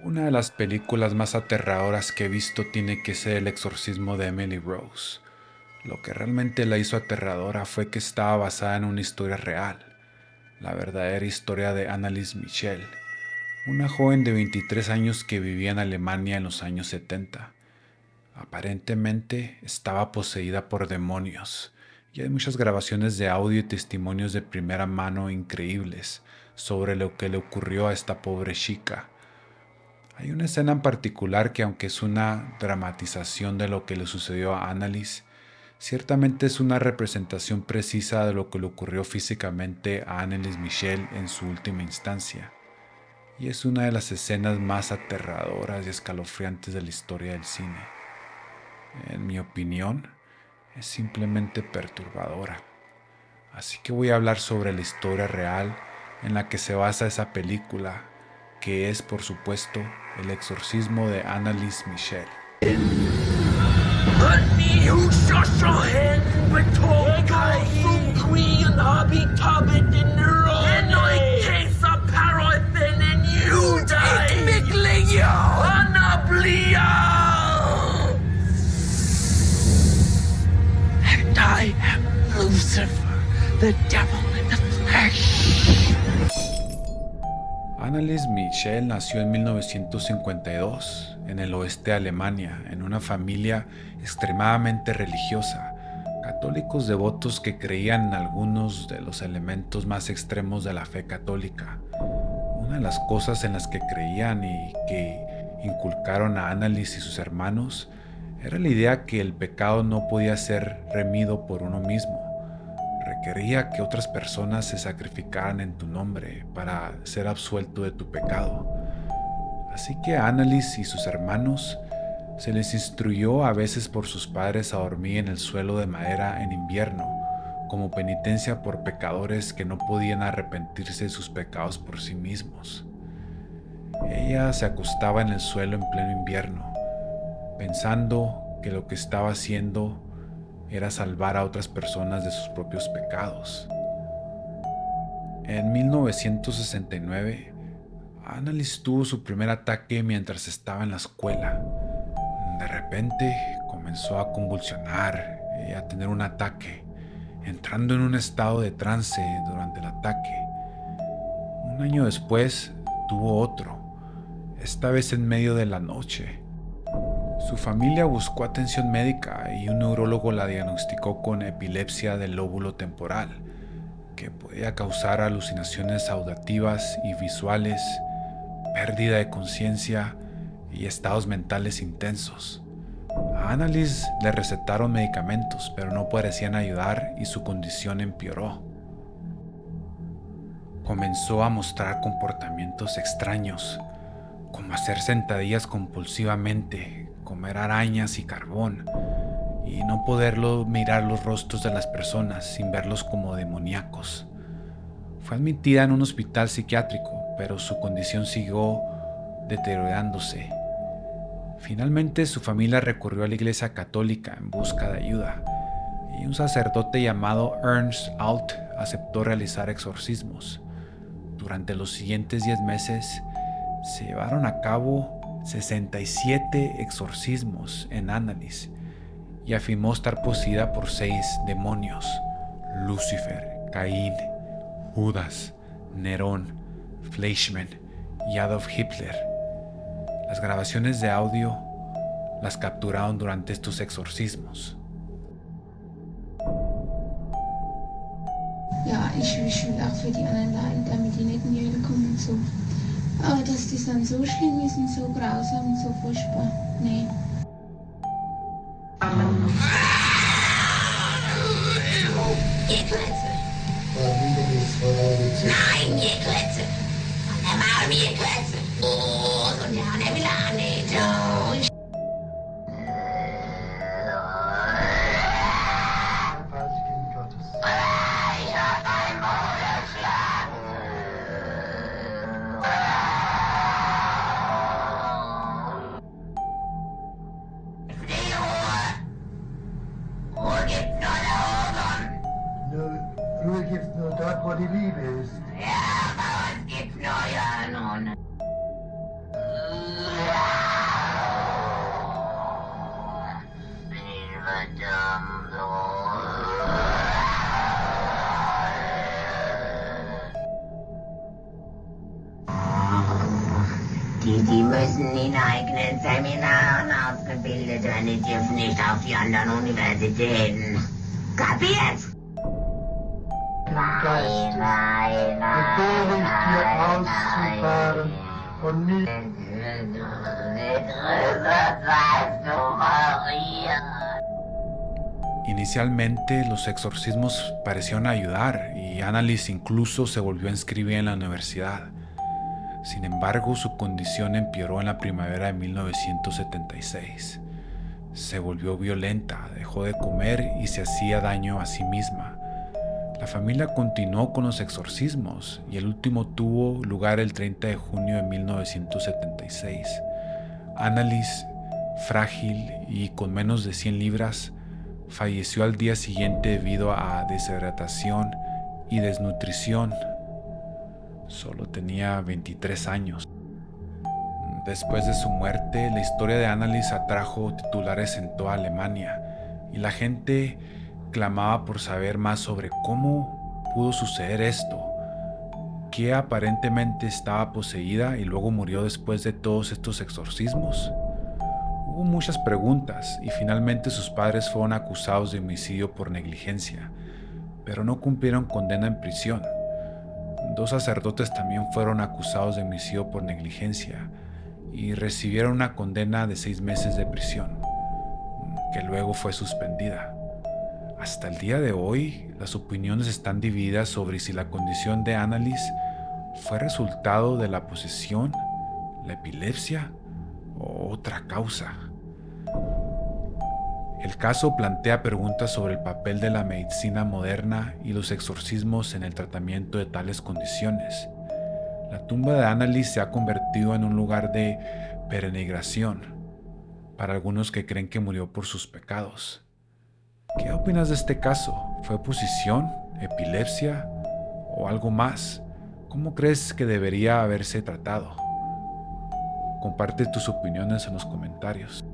Una de las películas más aterradoras que he visto tiene que ser El exorcismo de Emily Rose. Lo que realmente la hizo aterradora fue que estaba basada en una historia real, la verdadera historia de Anneliese Michel, una joven de 23 años que vivía en Alemania en los años 70. Aparentemente estaba poseída por demonios, y hay muchas grabaciones de audio y testimonios de primera mano increíbles sobre lo que le ocurrió a esta pobre chica. Hay una escena en particular que, aunque es una dramatización de lo que le sucedió a Annalise, ciertamente es una representación precisa de lo que le ocurrió físicamente a Anneliese Michel en su última instancia, y es una de las escenas más aterradoras y escalofriantes de la historia del cine. En mi opinión, es simplemente perturbadora. Así que voy a hablar sobre la historia real en la que se basa esa película, que es, por supuesto, El exorcismo de Anneliese Michel. I am Lucifer, the devil in the flesh. Anneliese Michel nació en 1952 en el oeste de Alemania, en una familia extremadamente religiosa, católicos devotos que creían en algunos de los elementos más extremos de la fe católica. Una de las cosas en las que creían y que inculcaron a Anneliese y sus hermanos era la idea que el pecado no podía ser remido por uno mismo. Requería que otras personas se sacrificaran en tu nombre para ser absuelto de tu pecado. Así que a Anneliese y sus hermanos se les instruyó a veces por sus padres a dormir en el suelo de madera en invierno, como penitencia por pecadores que no podían arrepentirse de sus pecados por sí mismos. Ella se acostaba en el suelo en pleno invierno, pensando que lo que estaba haciendo era salvar a otras personas de sus propios pecados. En 1969, Anneliese tuvo su primer ataque mientras estaba en la escuela. De repente comenzó a convulsionar y a tener un ataque, entrando en un estado de trance durante el ataque. Un año después tuvo otro, esta vez en medio de la noche. Su familia buscó atención médica y un neurólogo la diagnosticó con epilepsia del lóbulo temporal, que podía causar alucinaciones auditivas y visuales, pérdida de conciencia y estados mentales intensos. A Anneliese le recetaron medicamentos, pero no parecían ayudar y su condición empeoró. Comenzó a mostrar comportamientos extraños, como hacer sentadillas compulsivamente, comer arañas y carbón, y no poderlo mirar los rostros de las personas sin verlos como demoníacos. Fue admitida en un hospital psiquiátrico, pero su condición siguió deteriorándose. Finalmente su familia recurrió a la iglesia católica en busca de ayuda, y un sacerdote llamado Ernst Alt aceptó realizar exorcismos. Durante los siguientes 10 meses se llevaron a cabo 67 exorcismos en Anneliese, y afirmó estar poseída por 6 demonios: Lucifer, Caín, Judas, Nerón, Fleischmann y Adolf Hitler. Las grabaciones de audio las capturaron durante estos exorcismos. Ja, ich will auch für die anderen leiden, damit die nicht in die Hölle kommen und so. Aber dass das dann so schlimm ist und so grausam und so furchtbar, nee. Ihr Klötze. Nein, ihr Klötze. Der Maul, ihr Klötze. Oh, so der will auch nicht. Oh. Ich hab ein Maul erschlagen. Die müssen in eigenen Seminaren ausgebildet werden, die dürfen nicht auf die anderen Universitäten. Kapiert? Nein, nein, Befehle ich dir nein, auszufahren und nicht Inicialmente los exorcismos parecieron ayudar y Annalise incluso se volvió a inscribir en la universidad. Sin embargo, su condición empeoró en la primavera de 1976. Se volvió violenta, dejó de comer y se hacía daño a sí misma. La familia continuó con los exorcismos y el último tuvo lugar el 30 de junio de 1976. Annalise, frágil y con menos de 100 libras, falleció al día siguiente debido a deshidratación y desnutrición. Solo tenía 23 años. Después de su muerte, la historia de Annalise atrajo titulares en toda Alemania y la gente clamaba por saber más sobre cómo pudo suceder esto, que aparentemente estaba poseída y luego murió después de todos estos exorcismos. Hubo muchas preguntas y finalmente sus padres fueron acusados de homicidio por negligencia, pero no cumplieron condena en prisión. 2 sacerdotes también fueron acusados de homicidio por negligencia y recibieron una condena de 6 meses de prisión, que luego fue suspendida. Hasta el día de hoy, las opiniones están divididas sobre si la condición de Annalise fue resultado de la posesión, la epilepsia o otra causa. El caso plantea preguntas sobre el papel de la medicina moderna y los exorcismos en el tratamiento de tales condiciones. La tumba de Annalise se ha convertido en un lugar de peregrinación para algunos que creen que murió por sus pecados. ¿Qué opinas de este caso? ¿Fue posesión, epilepsia o algo más? ¿Cómo crees que debería haberse tratado? Comparte tus opiniones en los comentarios.